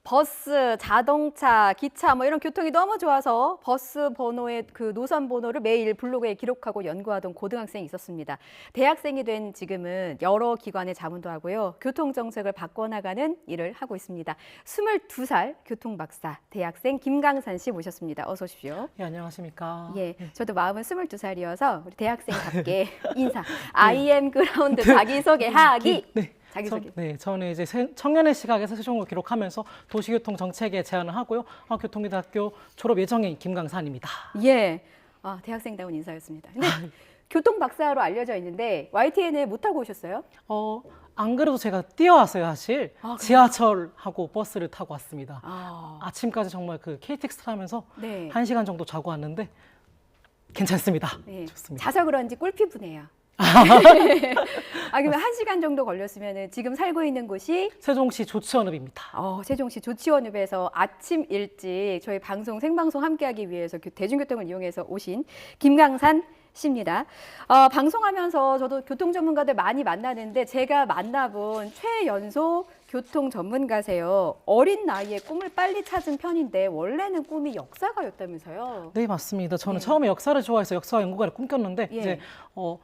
버스, 자동차, 기차 뭐 이런 교통이 너무 좋아서 버스 번호의 그 노선 번호를 매일 블로그에 기록하고 연구하던 고등학생이 있었습니다. 대학생이 된 지금은 여러 기관에 자문도 하고요. 교통 정책을 바꿔나가는 일을 하고 있습니다. 22살 교통 박사 대학생 김강산 씨 모셨습니다. 어서 오십시오. 네, 안녕하십니까. 예, 저도 마음은 22살이어서 우리 대학생답게 인사. IM 그라운드 자기소개하기. 네. 자기소개. 저는 이제 청년의 시각에서 세종을 기록하면서 도시교통 정책에 제안을 하고요. 교통대학교 졸업 예정인 김강산입니다. 예, 대학생다운 인사였습니다. 근데 교통 박사로 알려져 있는데 YTN에 못 타고 오셨어요? 안 그래도 제가 뛰어왔어요, 사실. 지하철하고 버스를 타고 왔습니다. 아침까지 정말 그 KTX 타면서 네. 1시간 정도 자고 왔는데 괜찮습니다. 네. 좋습니다. 자서 그런지 꿀피부네요. 그러면 1시간 정도 걸렸으면 지금 살고 있는 곳이 세종시 조치원읍입니다. 세종시 조치원읍에서 아침 일찍 저희 방송 생방송 함께하기 위해서 대중교통을 이용해서 오신 김강산 씨입니다. 방송하면서 저도 교통 전문가들 많이 만나는데 제가 만나본 최연소 교통 전문가세요. 어린 나이에 꿈을 빨리 찾은 편인데 원래는 꿈이 역사가였다면서요? 네, 맞습니다. 저는 처음에 역사를 좋아해서 역사 연구가를 꿈꿨는데 이제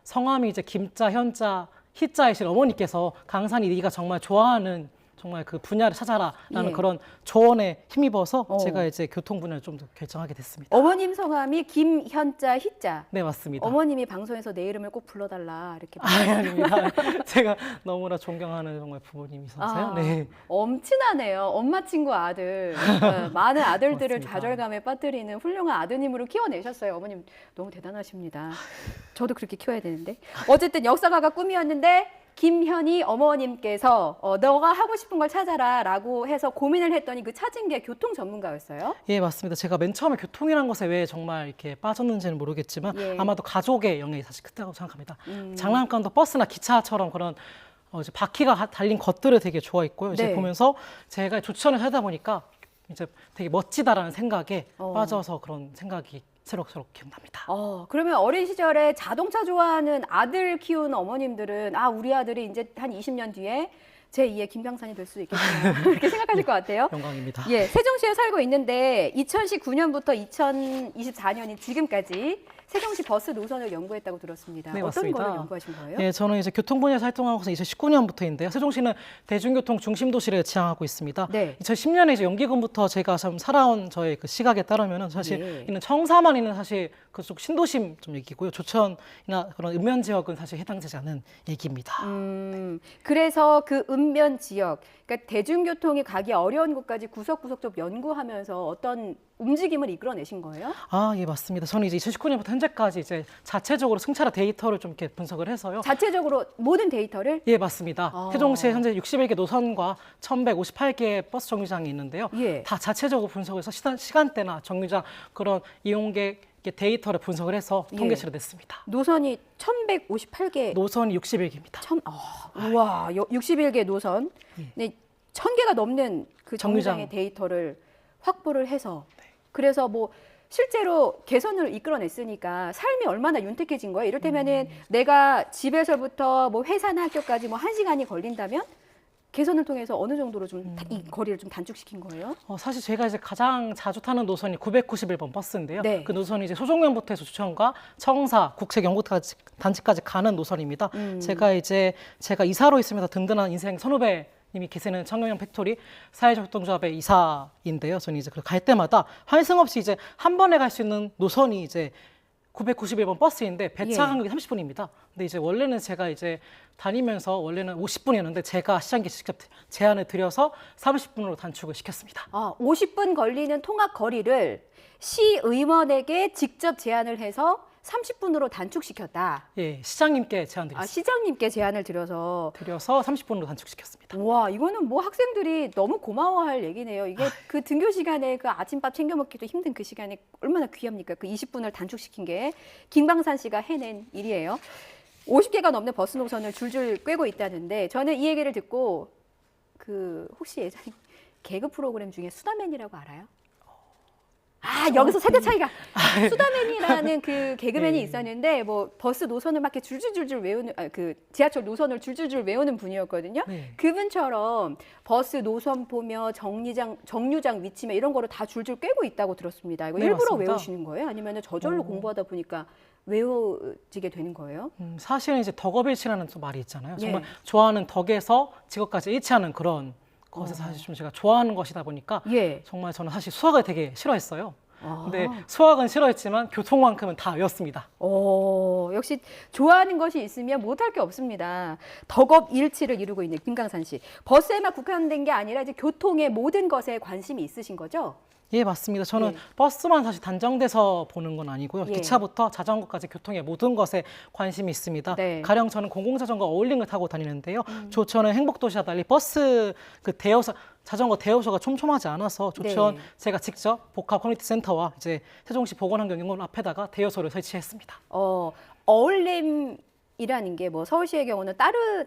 성함이 이제 김자, 현자, 희자이신 어머니께서 강산이 네가 정말 좋아하는 정말 그 분야를 찾아라라는 그런 조언에 힘입어서 제가 이제 교통 분야를 좀 더 결정하게 됐습니다. 어머님 성함이 김현자, 희자. 네, 맞습니다. 어머님이 방송에서 내 이름을 꼭 불러달라 이렇게. 아닙니다. 제가 너무나 존경하는 정말 부모님이셔서요. 네. 엄친하네요. 엄마 친구 아들. 많은 아들들을 맞습니다. 좌절감에 빠뜨리는 훌륭한 아드님으로 키워내셨어요. 어머님 너무 대단하십니다. 저도 그렇게 키워야 되는데. 어쨌든 역사가가 꿈이었는데 김현희 어머님께서 너가 하고 싶은 걸 찾아라 라고 해서 고민을 했더니 그 찾은 게 교통 전문가였어요? 예, 맞습니다. 제가 맨 처음에 교통이라는 것에 왜 정말 이렇게 빠졌는지는 모르겠지만 아마도 가족의 영향이 사실 크다고 생각합니다. 장난감도 버스나 기차처럼 그런 이제 바퀴가 달린 것들을 되게 좋아했고요. 이제 보면서 제가 조치원을 하다 보니까 이제 되게 멋지다라는 생각에 빠져서 그런 생각이 새록새록 기억납니다. 그러면 어린 시절에 자동차 좋아하는 아들 키우는 어머님들은 우리 아들이 이제 한 20년 뒤에 제2의 김강산이 될 수 있겠구나 이렇게 생각하실 것 같아요. 영광입니다. 예, 세종시에 살고 있는데 2019년부터 2024년인 지금까지 세종시 버스 노선을 연구했다고 들었습니다. 네, 어떤 맞습니다. 거를 연구하신 거예요? 네, 저는 이제 교통 분야에서 활동하고서 2019년부터인데요. 세종시는 대중교통 중심도시를 지향하고 있습니다. 2010년에 이제 연기금부터 제가 참 살아온 저의 그 시각에 따르면은 사실 있는 청사만 있는 사실 그쪽 신도심 좀 얘기고요. 조천이나 그런 읍면 지역은 사실 해당되지 않은 얘기입니다. 그래서 그 읍면 지역, 그러니까 대중교통이 가기 어려운 곳까지 구석구석 좀 연구하면서 어떤 움직임을 이끌어내신 거예요? 예, 맞습니다. 저는 이제 2019년부터 현재까지 이제 자체적으로 승차라 데이터를 좀 이렇게 분석을 해서요. 자체적으로 모든 데이터를? 예, 맞습니다. 세종시에 현재 61개 노선과 1,158개의 버스 정류장이 있는데요. 다 자체적으로 분석해서 시간대나 정류장 그런 이용객 데이터를 분석을 해서 통계치를 냈습니다. 노선이 1,158개. 노선이 61개입니다. 우와, 61개 노선. 네, 1,000개가 넘는 그 정류장의 데이터를 확보를 해서 그래서 뭐 실제로 개선을 이끌어냈으니까 삶이 얼마나 윤택해진 거예요. 이를테면은 내가 집에서부터 뭐 회사나 학교까지 뭐 1시간이 걸린다면 개선을 통해서 어느 정도로 좀 이 거리를 좀 단축시킨 거예요? 사실 제가 이제 가장 자주 타는 노선이 991번 버스인데요. 그 노선이 이제 소종면부터 해서 조천과 청사, 국책연구단지까지 가는 노선입니다. 제가 이사로 있으면서 든든한 인생 선후배 님이 계시는 청년형 팩토리 사회적동조합의 이사인데요. 저는 이제 갈 때마다 환승 없이 이제 한 번에 갈 수 있는 노선이 이제 991번 버스인데 배차 간격이 30분입니다. 근데 이제 원래는 제가 이제 다니면서 원래는 50분이었는데 제가 시장에 직접 제안을 드려서 30분으로 단축을 시켰습니다. 50분 걸리는 통학 거리를 시의원에게 직접 제안을 해서 30분으로 단축시켰다. 예, 시장님께 제안 드렸습니다. 시장님께 제안을 드려서 30분으로 단축시켰습니다. 와, 이거는 뭐 학생들이 너무 고마워할 얘기네요. 이게 그 등교 시간에 그 아침밥 챙겨 먹기도 힘든 그 시간에 얼마나 귀합니까? 그 20분을 단축시킨 게 김강산 씨가 해낸 일이에요. 50개가 넘는 버스 노선을 줄줄 꿰고 있다는데 저는 이 얘기를 듣고 혹시 예전에 개그 프로그램 중에 수다맨이라고 알아요? 여기서 세대 차이가 수다맨이라는 그 개그맨이 있었는데 뭐 버스 노선을 막 이렇게 줄줄줄줄 외우는 그 지하철 노선을 줄줄줄 외우는 분이었거든요. 그분처럼 버스 노선 보며 정류장 위치며 이런 거를 다 줄줄 꿰고 있다고 들었습니다. 이거 일부러 맞습니다. 외우시는 거예요? 아니면 저절로 공부하다 보니까 외워지게 되는 거예요? 사실은 이제 덕업일치라는 또 말이 있잖아요. 정말 좋아하는 덕에서 직업까지 일치하는 그런 것을 사실 좀 제가 좋아하는 것이다 보니까 정말 저는 사실 수학을 되게 싫어했어요. 근데 수학은 싫어했지만 교통만큼은 다 외웠습니다. 역시 좋아하는 것이 있으면 못할 게 없습니다. 덕업일치를 이루고 있는 김강산 씨. 버스에만 국한된 게 아니라 이제 교통의 모든 것에 관심이 있으신 거죠? 예, 맞습니다. 저는 버스만 사실 단정돼서 보는 건 아니고요. 기차부터 자전거까지 교통의 모든 것에 관심이 있습니다. 가령 저는 공공자전거 어울링을 타고 다니는데요. 조천은 행복도시와 달리 버스 그 자전거 대여소가 촘촘하지 않아서 조천 제가 직접 복합 커뮤니티 센터와 이제 세종시 보건환경연구원 앞에다가 대여소를 설치했습니다. 어울림이라는 게 뭐 서울시의 경우는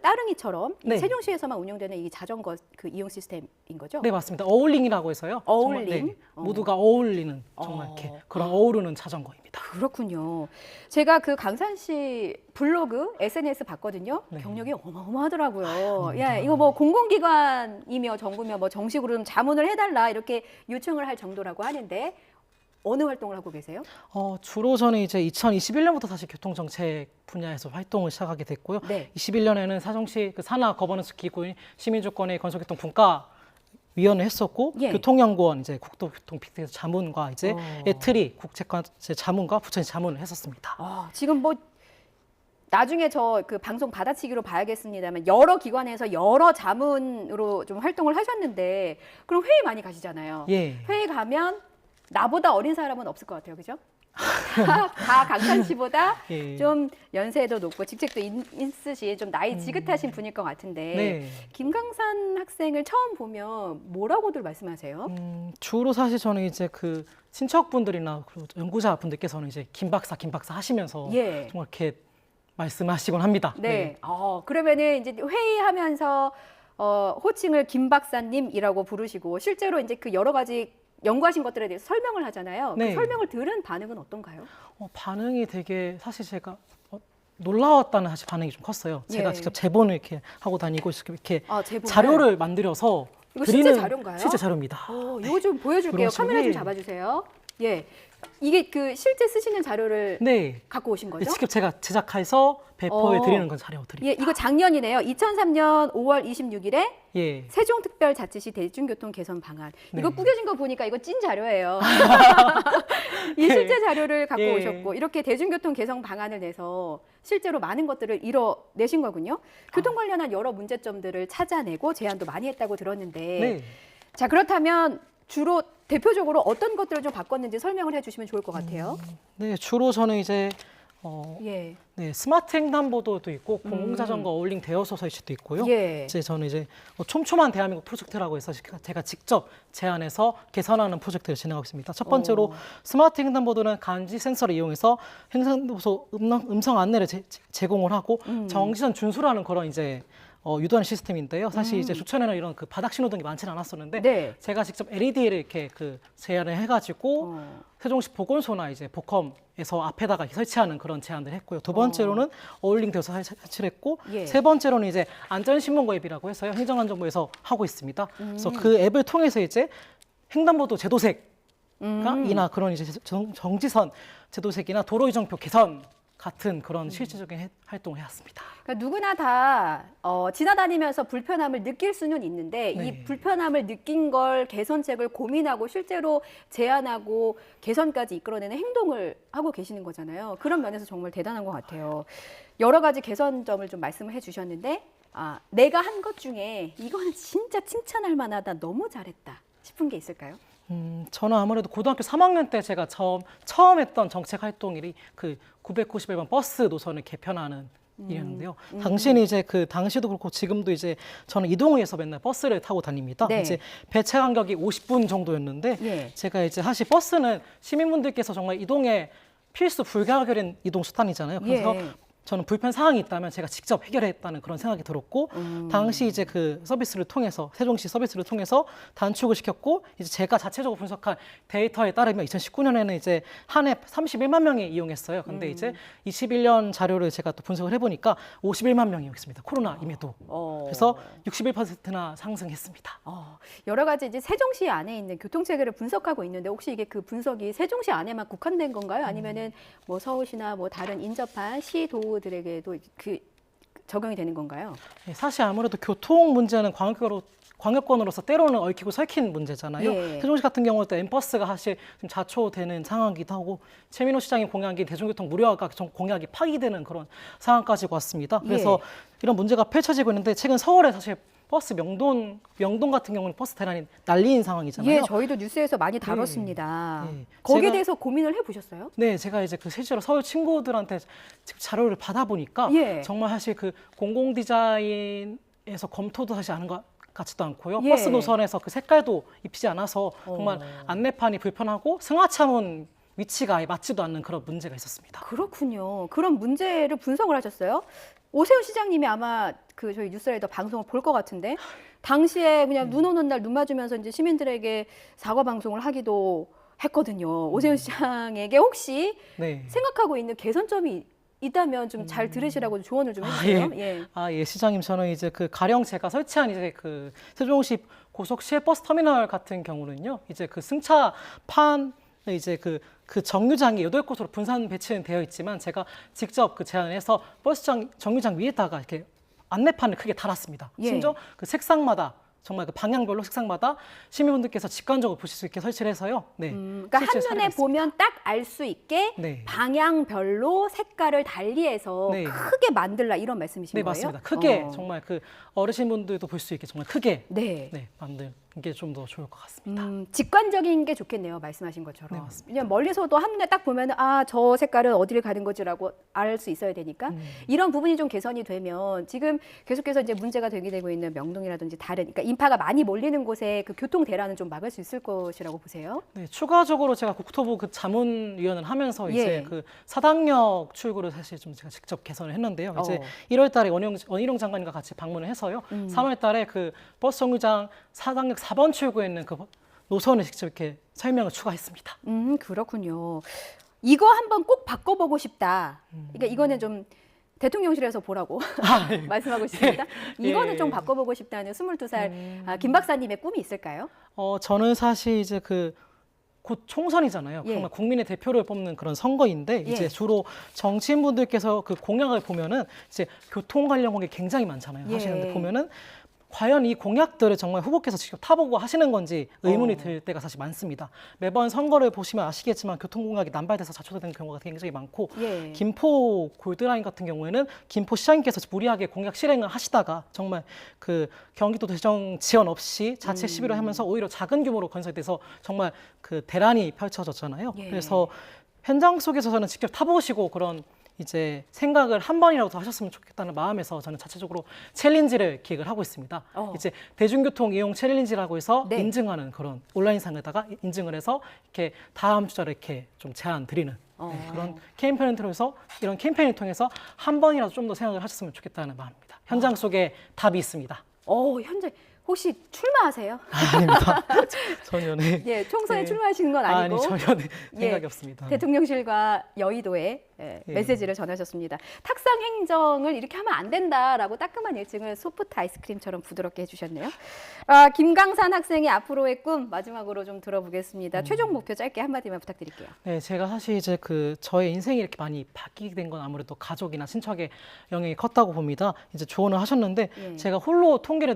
따릉이처럼 세종시에서만 운영되는 이 자전거 그 이용 시스템인 거죠? 네, 맞습니다. 어울링이라고 해서요. 어울림? 모두가 어울리는 정말 이렇게 그런 어우르는 자전거입니다. 그렇군요. 제가 그 강산 씨 블로그, SNS 봤거든요. 경력이 어마어마하더라고요. 이거 뭐 공공기관이며 정부며 뭐 정식으로 좀 자문을 해달라 이렇게 요청을 할 정도라고 하는데 어느 활동을 하고 계세요? 주로 저는 이제 2021년부터 사실 교통정책 분야에서 활동을 시작하게 됐고요. 21년에는 사정시 그 산하 거버넌스 기구인 시민주권의 건설교통 분과 위원을 했었고 교통연구원 이제 국토교통 빅데이터 자문과 이제 애트리 국책관제 자문과 부처님 자문을 했었습니다. 지금 뭐 나중에 저 그 방송 받아치기로 봐야겠습니다만 여러 기관에서 여러 자문으로 좀 활동을 하셨는데 그럼 회의 많이 가시잖아요. 회의 가면 나보다 어린 사람은 없을 것 같아요, 그죠? 다 강산 씨보다 좀 연세도 높고 직책도 있으신 좀 나이 지긋하신 분일 것 같은데 김강산 학생을 처음 보면 뭐라고들 말씀하세요? 주로 사실 저는 이제 그 친척분들이나 연구자분들께서는 이제 김 박사 하시면서 정말 이렇게 말씀하시곤 합니다. 그러면은 이제 회의하면서 호칭을 김 박사님이라고 부르시고 실제로 이제 그 여러 가지 연구하신 것들에 대해서 설명을 하잖아요. 그 설명을 들은 반응은 어떤가요? 반응이 되게 사실 제가 놀라웠다는 사실 반응이 좀 컸어요. 제가 직접 제본을 이렇게 하고 다니고 이렇게 자료를 만들어서 이거 실제 자료인가요? 실제 자료입니다. 이거 좀 보여줄게요. 카메라 좀 잡아주세요. 이게 그 실제 쓰시는 자료를 갖고 오신 거죠? 직접 제가 제작해서 배포해 드리는 건 자료들입니다. 이거 작년이네요. 2003년 5월 26일에 세종특별자치시 대중교통 개선 방안. 이거 꾸겨진 거 보니까 이거 찐 자료예요. 이 실제 자료를 갖고 오셨고 이렇게 대중교통 개선 방안을 내서 실제로 많은 것들을 이뤄내신 거군요. 교통 관련한 여러 문제점들을 찾아내고 제안도 많이 했다고 들었는데 자 그렇다면 주로 대표적으로 어떤 것들을 좀 바꿨는지 설명을 해주시면 좋을 것 같아요. 주로 저는 이제 스마트 횡단보도도 있고 공공자전거 어울링 대여소 설치도 있고요. 이제 저는 이제 촘촘한 대한민국 프로젝트라고 해서 제가 직접 제안해서 개선하는 프로젝트를 진행하고 있습니다. 첫 번째로 스마트 횡단보도는 간지 센서를 이용해서 횡단보도 음성 안내를 제공을 하고 정지선 준수라는 그런 이제 유도하는 시스템인데요. 사실 이제 조천에는 이런 그 바닥 신호등이 많지는 않았었는데 제가 직접 LED를 이렇게 그 제안을 해가지고 세종시 보건소나 이제 보컴에서 앞에다가 설치하는 그런 제안을 했고요. 두 번째로는 어울링 대여소 설치를 했고 세 번째로는 이제 안전신문고 앱이라고 해서요. 행정안전부에서 하고 있습니다. 그래서 그 앱을 통해서 이제 횡단보도 제도색이나 그런 이제 정지선 제도색이나 도로 이정표 개선 같은 그런 실질적인 활동을 해왔습니다. 그러니까 누구나 다 지나다니면서 불편함을 느낄 수는 있는데 이 불편함을 느낀 걸 개선책을 고민하고 실제로 제안하고 개선까지 이끌어내는 행동을 하고 계시는 거잖아요. 그런 면에서 정말 대단한 것 같아요. 여러 가지 개선점을 좀 말씀을 해주셨는데 내가 한 것 중에 이거는 진짜 칭찬할 만하다, 너무 잘했다 싶은 게 있을까요? 저는 아무래도 고등학교 3학년 때 제가 처음 했던 정책 활동이 그 991번 버스 노선을 개편하는 일이었는데요. 당시도 그렇고 지금도 이제 저는 이동호에서 맨날 버스를 타고 다닙니다. 이제 배차 간격이 50분 정도였는데 제가 이제 사실 버스는 시민분들께서 정말 이동에 필수 불가결인 이동 수단이잖아요. 그래서 저는 불편 사항이 있다면 제가 직접 해결했다는 그런 생각이 들었고 당시 이제 그 서비스를 통해서 세종시 서비스를 통해서 단축을 시켰고 이제 제가 자체적으로 분석한 데이터에 따르면 2019년에는 이제 한 해 31만 명이 이용했어요. 근데 이제 21년 자료를 제가 또 분석을 해보니까 51만 명이 이용했습니다. 코로나임에도. 그래서 61%나 상승했습니다. 여러 가지 이제 세종시 안에 있는 교통체계를 분석하고 있는데 혹시 이게 그 분석이 세종시 안에만 국한된 건가요? 아니면은 뭐 서울시나 뭐 다른 인접한 시도들에게도 그 적용이 되는 건가요? 네, 사실 아무래도 교통 문제는 광역권으로서 때로는 얽히고 설킨 문제잖아요. 예. 세종시 같은 경우도 엠버스가 사실 좀 자초되는 상황이기도 하고 최민호 시장이 공약인 대중교통 무료화가 공약이 파기되는 그런 상황까지 왔습니다. 그래서 이런 문제가 펼쳐지고 있는데 최근 서울에 사실 버스 명동 같은 경우는 버스 대란이 난리인 상황이잖아요. 예, 저희도 뉴스에서 많이 다뤘습니다. 네. 거기에 제가- 대해서 고민을 해보셨어요? 네, 제가 이제 그 실제로 서울 친구들한테 직접 자료를 받아보니까 예. 정말 사실 그 공공 디자인에서 검토도 사실 하는 것 같지도 않고요. 예. 버스 노선에서 그 색깔도 입히지 않아서 정말 안내판이 불편하고 승하차문 위치가 아예 맞지도 않는 그런 문제가 있었습니다. 그렇군요. 그런 문제를 분석을 하셨어요? 오세훈 시장님이 아마 그 저희 뉴스라이더 방송을 볼 것 같은데 당시에 그냥 눈 오는 날 눈 맞으면서 이제 시민들에게 사과 방송을 하기도 했거든요. 오세훈 시장에게 혹시 네. 생각하고 있는 개선점이 있다면 좀 잘 들으시라고 조언을 좀 해주세요. 예. 예, 시장님, 저는 이제 그 가령 제가 설치한 이제 그 세종시 고속 시외버스 터미널 같은 경우는요, 이제 그 승차판 이제 그 정류장이 8곳으로 분산 배치는 되어 있지만 제가 직접 그 제안해서 정류장 위에다가 이렇게 안내판을 크게 달았습니다. 예. 심지어 그 색상마다 정말 그 방향별로 색상마다 시민분들께서 직관적으로 보실 수 있게 설치를 해서요. 네. 그러니까 실제 한눈에 사례가 있습니다. 보면 딱 알 수 있게 네. 방향별로 색깔을 달리해서 네. 크게 만들라 이런 말씀이신 네, 거예요? 맞습니다. 크게 정말 그 어르신분들도 볼 수 있게 정말 크게 네. 만드는 게 좀 더 좋을 것 같습니다. 직관적인 게 좋겠네요. 말씀하신 것처럼. 네, 맞습니다. 그냥 멀리서도 한눈에 딱 보면 저 색깔은 어디를 가는 거지라고 알 수 있어야 되니까 이런 부분이 좀 개선이 되면 지금 계속해서 이제 문제가 되고 있는 명동이라든지 다른 그러니까 인파가 많이 몰리는 곳에 그 교통 대란은 좀 막을 수 있을 것이라고 보세요. 네, 추가적으로 제가 국토부 그 자문위원을 하면서 예. 이제 그 사당역 출구를 사실 좀 제가 직접 개선을 했는데요. 이제 1월달에 원희룡 장관과 같이 방문을 해서요. 3월달에 그 버스 정류장 사당역 4번 출구에 있는 그 노선을 직접 이렇게 설명을 추가했습니다. 그렇군요. 이거 한번 꼭 바꿔보고 싶다. 그러니까 이거는 좀 대통령실에서 보라고 말씀하고 싶습니다. 이거는 좀 바꿔보고 싶다는 22살 김 박사님의 꿈이 있을까요? 저는 사실 이제 곧 총선이잖아요. 예. 정말 국민의 대표를 뽑는 그런 선거인데 예. 이제 주로 정치인분들께서 그 공약을 보면은 이제 교통 관련 공약이 굉장히 많잖아요. 예. 하시는데 보면은 과연 이 공약들을 정말 후보께서 직접 타보고 하시는 건지 의문이 들 때가 사실 많습니다. 매번 선거를 보시면 아시겠지만 교통 공약이 남발돼서 자초되는 경우가 굉장히 많고 예. 김포 골드라인 같은 경우에는 김포 시장님께서 무리하게 공약 실행을 하시다가 정말 그 경기도 대정 지원 없이 자체 시비를 하면서 오히려 작은 규모로 건설돼서 정말 그 대란이 펼쳐졌잖아요. 예. 그래서 현장 속에서 저는 직접 타보시고 그런 이제 생각을 한 번이라도 더 하셨으면 좋겠다는 마음에서 저는 자체적으로 챌린지를 기획을 하고 있습니다. 이제 대중교통 이용 챌린지라고 해서 네. 인증하는 그런 온라인상에다가 인증을 해서 이렇게 다음 주자를 이렇게 좀 제안 드리는 그런 캠페인을 통해서 이런 캠페인을 통해서 한 번이라도 좀 더 생각을 하셨으면 좋겠다는 마음입니다. 현장 속에 답이 있습니다. 현재 혹시 출마하세요? 아닙니다. 전혀 네. 예, 총선에 네. 출마하시는 건 아니고 전혀 네. 예, 생각이 없습니다. 대통령실과 여의도에 메시지를 전하셨습니다. 탁상 행정을 이렇게 하면 안 된다라고 따끔한 일증을 소프트 아이스크림처럼 부드럽게 해주셨네요. 김강산 학생의 앞으로의 꿈 마지막으로 좀 들어보겠습니다. 최종 목표 짧게 한마디만 부탁드릴게요. 네, 제가 사실 이제 저의 인생이 이렇게 많이 바뀌게 된 건 아무래도 가족이나 친척의 영향이 컸다고 봅니다. 이제 조언을 하셨는데 예. 제가 홀로 통계를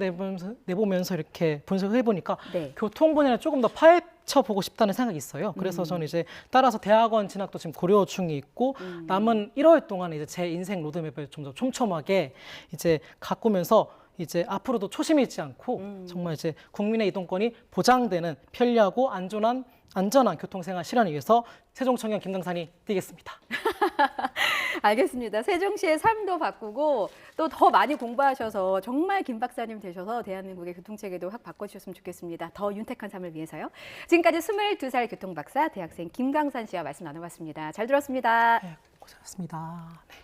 내보면서 이렇게 분석을 해보니까 네. 교통 분야를 조금 더 파헤쳐 보고 싶다는 생각이 있어요. 그래서 저는 이제 따라서 대학원 진학도 지금 고려 중에 있고 남은 1월 동안 이제 제 인생 로드맵을 좀 더 촘촘하게 이제 가꾸면서 이제 앞으로도 초심 잃지 않고 정말 이제 국민의 이동권이 보장되는 편리하고 안전한 교통생활 실현을 위해서 세종청년 김강산이 뛰겠습니다. 알겠습니다. 세종시의 삶도 바꾸고 또 더 많이 공부하셔서 정말 김 박사님 되셔서 대한민국의 교통체계도 확 바꿔주셨으면 좋겠습니다. 더 윤택한 삶을 위해서요. 지금까지 22살 교통박사 대학생 김강산 씨와 말씀 나눠봤습니다. 잘 들었습니다. 네, 고생하셨습니다. 네.